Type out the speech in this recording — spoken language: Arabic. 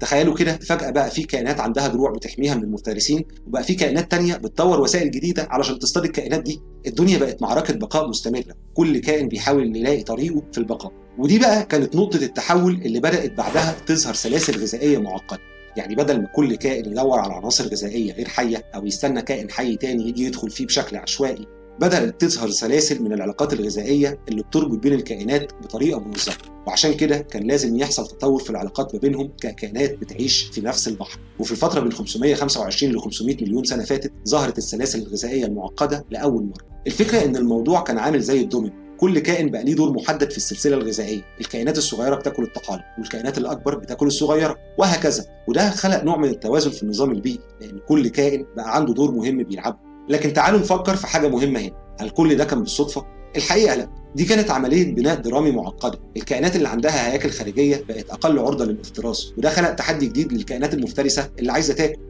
تخيلوا كده، فجأة بقى في كائنات عندها دروع بتحميها من المفترسين، وبقى في كائنات تانية بتطور وسائل جديدة علشان تصطاد الكائنات دي. الدنيا بقت معركة بقاء مستمرة، كل كائن بيحاول يلاقي طريقه في البقاء. ودي بقى كانت نقطة التحول اللي بدأت بعدها تظهر سلاسل غذائية معقدة. يعني بدل ما كل كائن يدور على عناصر غذائية غير حية أو يستنى كائن حي تاني يجي يدخل فيه بشكل عشوائي، بدأت تظهر سلاسل من العلاقات الغذائية اللي بتربط بين الكائنات بطريقة منظمة. وعشان كده كان لازم يحصل تطور في العلاقات ما بينهم ككائنات بتعيش في نفس البحر. وفي الفترة من 525 ل 500 مليون سنة فاتت ظهرت السلاسل الغذائية المعقدة لأول مرة. الفكرة إن الموضوع كان عامل زي الدومينو، كل كائن بقى ليه دور محدد في السلسلة الغذائية. الكائنات الصغيرة بتاكل الطحالب، والكائنات الأكبر بتاكل الصغيرة، وهكذا. وده خلق نوع من التوازن في النظام البيئي، لأن كل كائن بقى عنده دور مهم بيلعبه. لكن تعالوا نفكر في حاجة مهمة هنا، هل كل ده كان بالصدفة؟ الحقيقة لا، دي كانت عملية بناء درامي معقدة. الكائنات اللي عندها هياكل خارجية بقت أقل عرضة للافتراس، وده خلق تحدي جديد للكائنات المفترسة اللي عايزة تاكل.